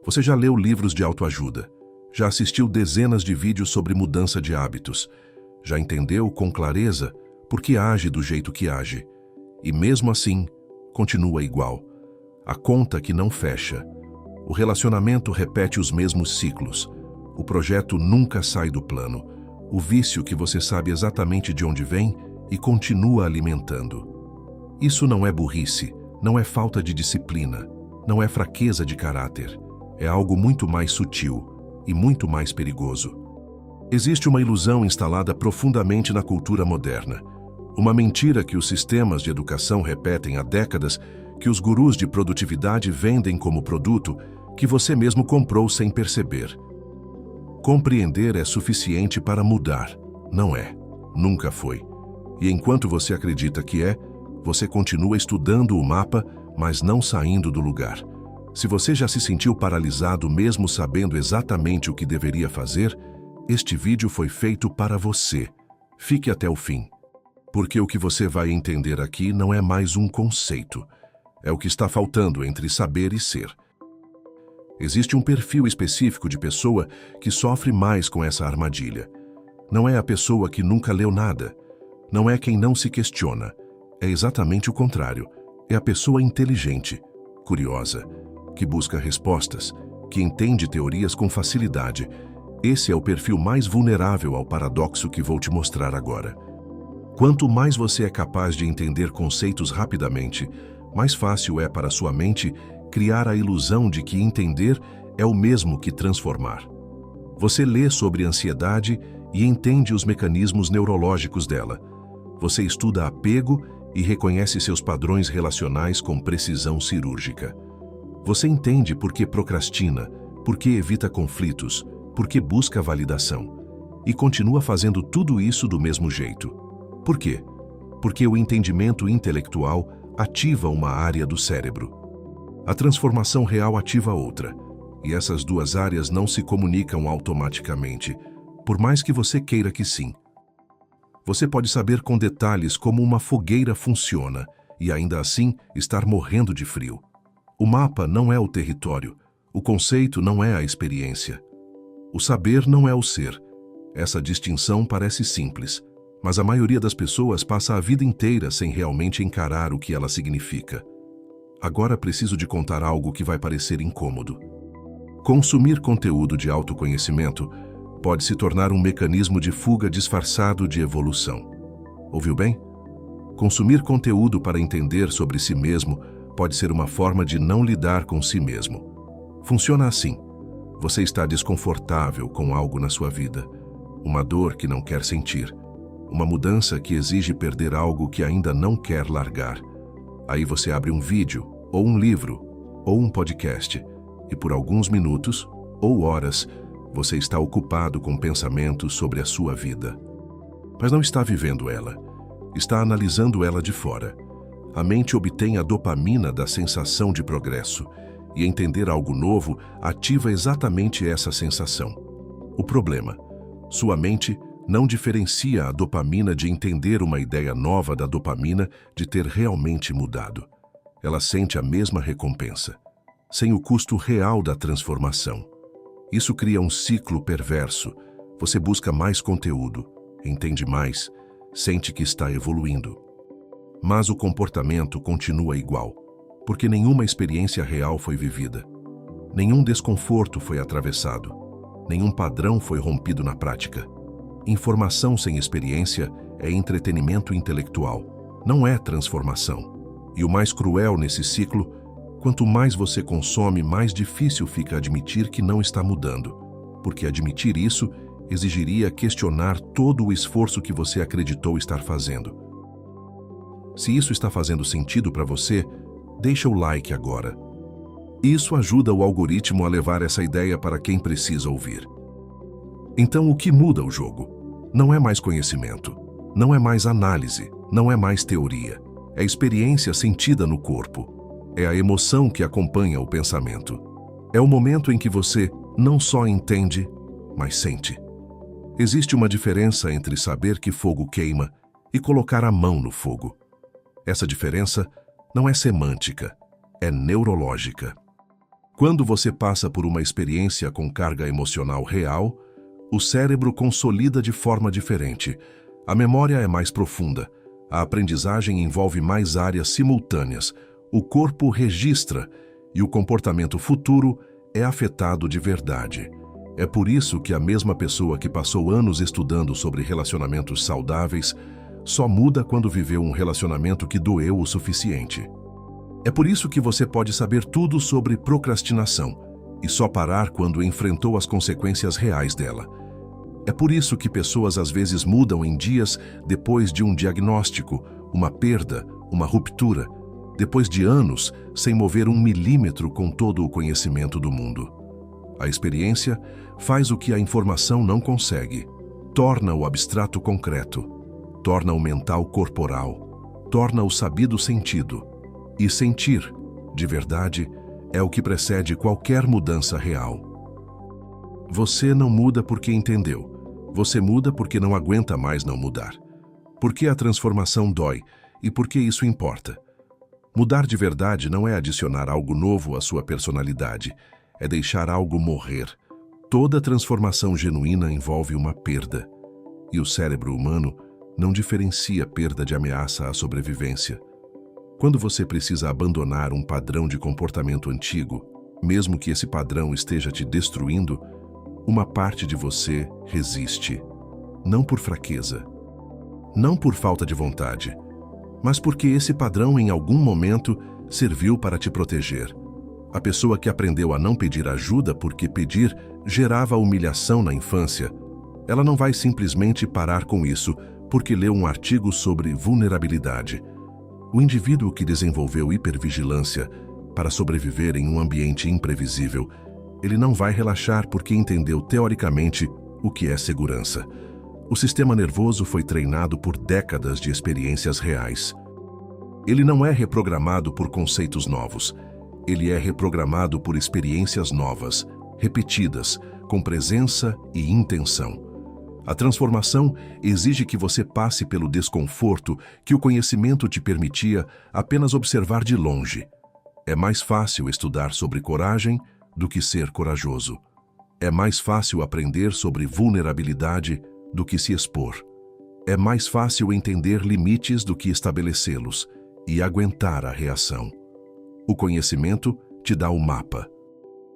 Você já leu livros de autoajuda, já assistiu dezenas de vídeos sobre mudança de hábitos, já entendeu com clareza por que age do jeito que age, e mesmo assim, continua igual. A conta que não fecha. O relacionamento repete os mesmos ciclos. O projeto nunca sai do plano. O vício que você sabe exatamente de onde vem e continua alimentando. Isso não é burrice, não é falta de disciplina, não é fraqueza de caráter. É algo muito mais sutil e muito mais perigoso. Existe uma ilusão instalada profundamente na cultura moderna. Uma mentira que os sistemas de educação repetem há décadas, que os gurus de produtividade vendem como produto, que você mesmo comprou sem perceber. Compreender é suficiente para mudar. Não é. Nunca foi. E enquanto você acredita que é, você continua estudando o mapa, mas não saindo do lugar. Se você já se sentiu paralisado mesmo sabendo exatamente o que deveria fazer, este vídeo foi feito para você. Fique até o fim. Porque o que você vai entender aqui não é mais um conceito. É o que está faltando entre saber e ser. Existe um perfil específico de pessoa que sofre mais com essa armadilha. Não é a pessoa que nunca leu nada. Não é quem não se questiona. É exatamente o contrário. É a pessoa inteligente, curiosa, que busca respostas, que entende teorias com facilidade. Esse é o perfil mais vulnerável ao paradoxo que vou te mostrar agora. Quanto mais você é capaz de entender conceitos rapidamente, mais fácil é para sua mente criar a ilusão de que entender é o mesmo que transformar. Você lê sobre ansiedade e entende os mecanismos neurológicos dela. Você estuda apego e reconhece seus padrões relacionais com precisão cirúrgica. Você entende por que procrastina, por que evita conflitos, por que busca validação. E continua fazendo tudo isso do mesmo jeito. Por quê? Porque o entendimento intelectual ativa uma área do cérebro. A transformação real ativa outra. E essas duas áreas não se comunicam automaticamente, por mais que você queira que sim. Você pode saber com detalhes como uma fogueira funciona e ainda assim estar morrendo de frio. O mapa não é o território, o conceito não é a experiência. O saber não é o ser. Essa distinção parece simples, mas a maioria das pessoas passa a vida inteira sem realmente encarar o que ela significa. Agora preciso de contar algo que vai parecer incômodo. Consumir conteúdo de autoconhecimento pode se tornar um mecanismo de fuga disfarçado de evolução. Ouviu bem? Consumir conteúdo para entender sobre si mesmo pode ser uma forma de não lidar com si mesmo. Funciona assim. Você está desconfortável com algo na sua vida, uma dor que não quer sentir, uma mudança que exige perder algo que ainda não quer largar. Aí você abre um vídeo, ou um livro, ou um podcast, e por alguns minutos, ou horas, você está ocupado com pensamentos sobre a sua vida. Mas não está vivendo ela, está analisando ela de fora. A mente obtém a dopamina da sensação de progresso, e entender algo novo ativa exatamente essa sensação. O problema: sua mente não diferencia a dopamina de entender uma ideia nova da dopamina de ter realmente mudado. Ela sente a mesma recompensa, sem o custo real da transformação. Isso cria um ciclo perverso. Você busca mais conteúdo, entende mais, sente que está evoluindo. Mas o comportamento continua igual, porque nenhuma experiência real foi vivida. Nenhum desconforto foi atravessado. Nenhum padrão foi rompido na prática. Informação sem experiência é entretenimento intelectual, não é transformação. E o mais cruel nesse ciclo: quanto mais você consome, mais difícil fica admitir que não está mudando, porque admitir isso exigiria questionar todo o esforço que você acreditou estar fazendo. Se isso está fazendo sentido para você, deixa o like agora. Isso ajuda o algoritmo a levar essa ideia para quem precisa ouvir. Então, o que muda o jogo? Não é mais conhecimento, não é mais análise, não é mais teoria. É experiência sentida no corpo. É a emoção que acompanha o pensamento. É o momento em que você não só entende, mas sente. Existe uma diferença entre saber que fogo queima e colocar a mão no fogo. Essa diferença não é semântica, é neurológica. Quando você passa por uma experiência com carga emocional real, o cérebro consolida de forma diferente. A memória é mais profunda. A aprendizagem envolve mais áreas simultâneas. O corpo registra e o comportamento futuro é afetado de verdade. É por isso que a mesma pessoa que passou anos estudando sobre relacionamentos saudáveis só muda quando viveu um relacionamento que doeu o suficiente. É por isso que você pode saber tudo sobre procrastinação e só parar quando enfrentou as consequências reais dela. É por isso que pessoas às vezes mudam em dias depois de um diagnóstico, uma perda, uma ruptura, depois de anos sem mover 1 milímetro com todo o conhecimento do mundo. A experiência faz o que a informação não consegue, torna o abstrato concreto, torna o mental corporal, torna o sabido sentido. E sentir, de verdade, é o que precede qualquer mudança real. Você não muda porque entendeu. Você muda porque não aguenta mais não mudar. Porque a transformação dói e porque isso importa. Mudar de verdade não é adicionar algo novo à sua personalidade, é deixar algo morrer. Toda transformação genuína envolve uma perda. E o cérebro humano não diferencia perda de ameaça à sobrevivência. Quando você precisa abandonar um padrão de comportamento antigo, mesmo que esse padrão esteja te destruindo, uma parte de você resiste. Não por fraqueza, não por falta de vontade, mas porque esse padrão em algum momento serviu para te proteger. A pessoa que aprendeu a não pedir ajuda porque pedir gerava humilhação na infância, ela não vai simplesmente parar com isso porque leu um artigo sobre vulnerabilidade. O indivíduo que desenvolveu hipervigilância para sobreviver em um ambiente imprevisível, ele não vai relaxar porque entendeu teoricamente o que é segurança. O sistema nervoso foi treinado por décadas de experiências reais. Ele não é reprogramado por conceitos novos. Ele é reprogramado por experiências novas, repetidas, com presença e intenção. A transformação exige que você passe pelo desconforto que o conhecimento te permitia apenas observar de longe. É mais fácil estudar sobre coragem do que ser corajoso. É mais fácil aprender sobre vulnerabilidade do que se expor. É mais fácil entender limites do que estabelecê-los e aguentar a reação. O conhecimento te dá o mapa.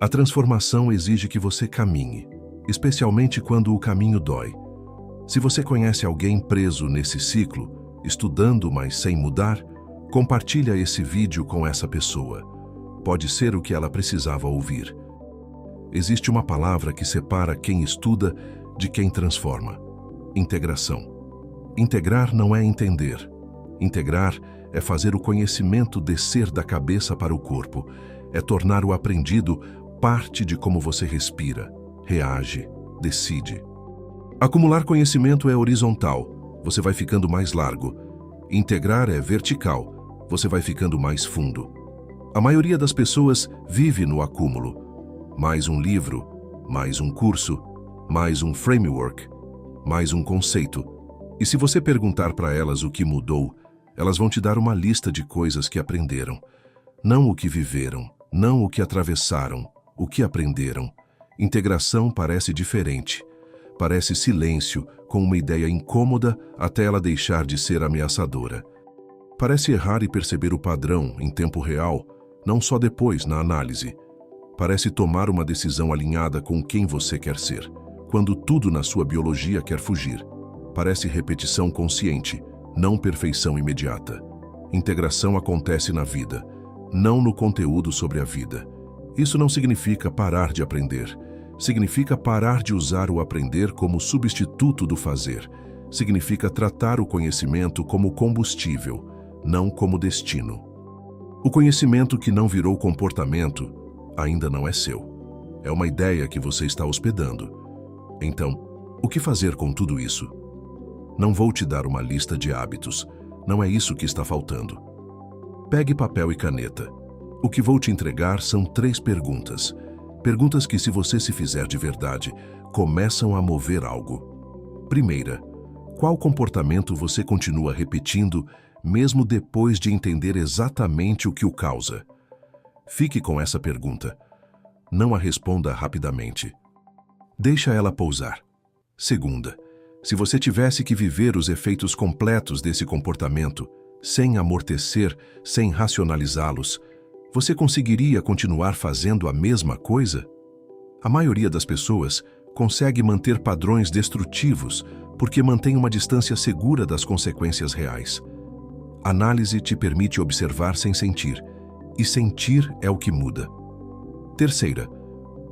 A transformação exige que você caminhe, especialmente quando o caminho dói. Se você conhece alguém preso nesse ciclo, estudando mas sem mudar, compartilha esse vídeo com essa pessoa. Pode ser o que ela precisava ouvir. Existe uma palavra que separa quem estuda de quem transforma: integração. Integrar não é entender. Integrar é fazer o conhecimento descer da cabeça para o corpo, é tornar o aprendido parte de como você respira, reage, decide. Acumular conhecimento é horizontal, você vai ficando mais largo. Integrar é vertical, você vai ficando mais fundo. A maioria das pessoas vive no acúmulo. Mais um livro, mais um curso, mais um framework, mais um conceito. E se você perguntar para elas o que mudou, elas vão te dar uma lista de coisas que aprenderam. Não o que viveram, não o que atravessaram, o que aprenderam. Integração parece diferente. Parece silêncio, com uma ideia incômoda até ela deixar de ser ameaçadora. Parece errar e perceber o padrão em tempo real, não só depois, na análise. Parece tomar uma decisão alinhada com quem você quer ser, quando tudo na sua biologia quer fugir. Parece repetição consciente, não perfeição imediata. Integração acontece na vida, não no conteúdo sobre a vida. Isso não significa parar de aprender. Significa parar de usar o aprender como substituto do fazer. Significa tratar o conhecimento como combustível, não como destino. O conhecimento que não virou comportamento ainda não é seu. É uma ideia que você está hospedando. Então, o que fazer com tudo isso? Não vou te dar uma lista de hábitos. Não é isso que está faltando. Pegue papel e caneta. O que vou te entregar são 3 perguntas. Perguntas que, se você se fizer de verdade, começam a mover algo. Primeira, qual comportamento você continua repetindo, mesmo depois de entender exatamente o que o causa? Fique com essa pergunta. não a responda rapidamente. Deixa ela pousar. Segunda, se você tivesse que viver os efeitos completos desse comportamento, sem amortecer, sem racionalizá-los, você conseguiria continuar fazendo a mesma coisa? A maioria das pessoas consegue manter padrões destrutivos porque mantém uma distância segura das consequências reais. Análise te permite observar sem sentir, e sentir é o que muda. Terceira,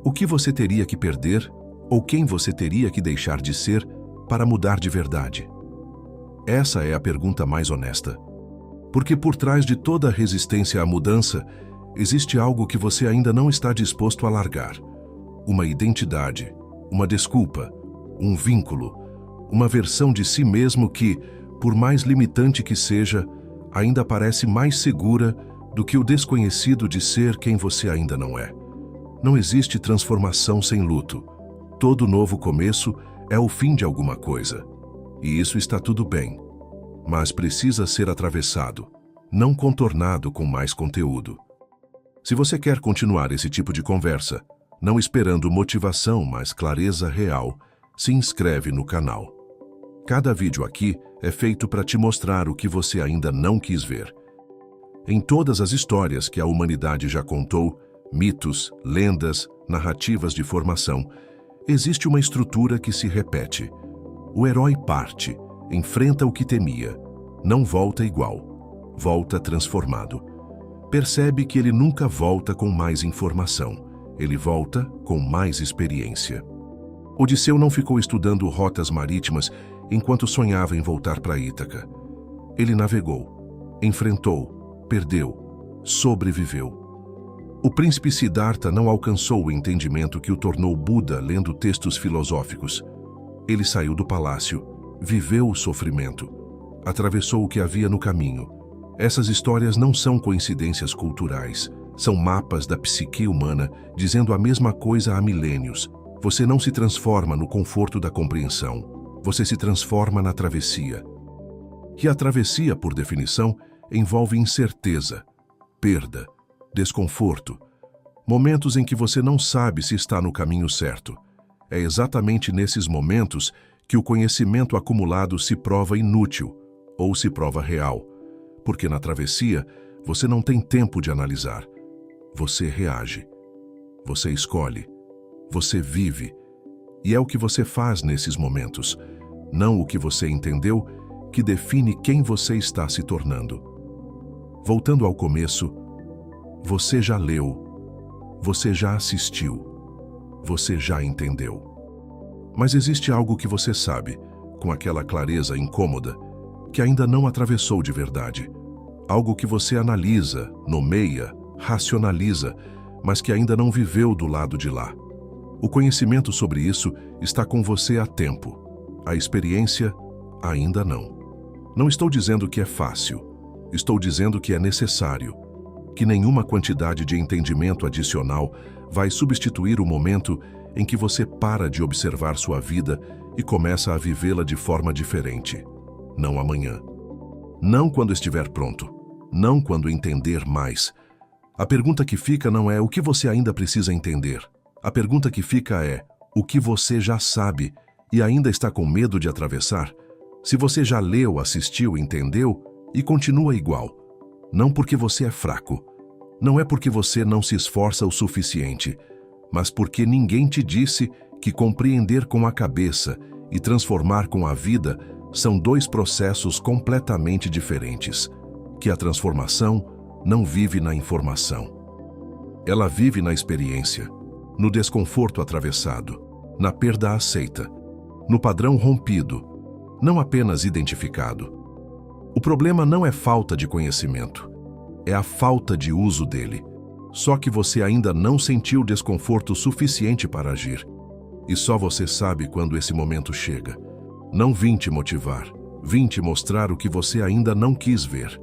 o que você teria que perder ou quem você teria que deixar de ser para mudar de verdade? Essa é a pergunta mais honesta. Porque por trás de toda a resistência à mudança, existe algo que você ainda não está disposto a largar. Uma identidade, uma desculpa, um vínculo, uma versão de si mesmo que, por mais limitante que seja, ainda parece mais segura do que o desconhecido de ser quem você ainda não é. Não existe transformação sem luto. Todo novo começo é o fim de alguma coisa. E isso está tudo bem. Mas precisa ser atravessado, não contornado com mais conteúdo. Se você quer continuar esse tipo de conversa, não esperando motivação, mas clareza real, se inscreve no canal. Cada vídeo aqui é feito para te mostrar o que você ainda não quis ver. Em todas as histórias que a humanidade já contou, mitos, lendas, narrativas de formação, existe uma estrutura que se repete. O herói parte, enfrenta o que temia, não volta igual, volta transformado. Percebe que ele nunca volta com mais informação, ele volta com mais experiência. Odisseu não ficou estudando rotas marítimas enquanto sonhava em voltar para Ítaca. Ele navegou, enfrentou, perdeu, sobreviveu. O príncipe Siddhartha não alcançou o entendimento que o tornou Buda lendo textos filosóficos. Ele saiu do palácio, viveu o sofrimento, atravessou o que havia no caminho. Essas histórias não são coincidências culturais, são mapas da psique humana dizendo a mesma coisa há milênios. Você não se transforma no conforto da compreensão, você se transforma na travessia. E a travessia, por definição, envolve incerteza, perda, desconforto, momentos em que você não sabe se está no caminho certo. É exatamente nesses momentos que o conhecimento acumulado se prova inútil ou se prova real, porque na travessia você não tem tempo de analisar. Você reage, você escolhe, você vive, e é o que você faz nesses momentos, não o que você entendeu, que define quem você está se tornando. Voltando ao começo, você já leu, você já assistiu, você já entendeu. Mas existe algo que você sabe, com aquela clareza incômoda, que ainda não atravessou de verdade. Algo que você analisa, nomeia, racionaliza, mas que ainda não viveu do lado de lá. O conhecimento sobre isso está com você há tempo. A experiência, ainda não. Não estou dizendo que é fácil. Estou dizendo que é necessário. Que nenhuma quantidade de entendimento adicional vai substituir o momento em que você para de observar sua vida e começa a vivê-la de forma diferente. Não amanhã. Não quando estiver pronto. Não quando entender mais. A pergunta que fica não é o que você ainda precisa entender. A pergunta que fica é o que você já sabe e ainda está com medo de atravessar. Se você já leu, assistiu, entendeu e continua igual. Não porque você é fraco. Não é porque você não se esforça o suficiente, mas porque ninguém te disse que compreender com a cabeça e transformar com a vida são dois processos completamente diferentes, que a transformação não vive na informação. Ela vive na experiência, no desconforto atravessado, na perda aceita, no padrão rompido, não apenas identificado. O problema não é falta de conhecimento, é a falta de uso dele. Só que você ainda não sentiu desconforto suficiente para agir. E só você sabe quando esse momento chega. Não vim te motivar, vim te mostrar o que você ainda não quis ver.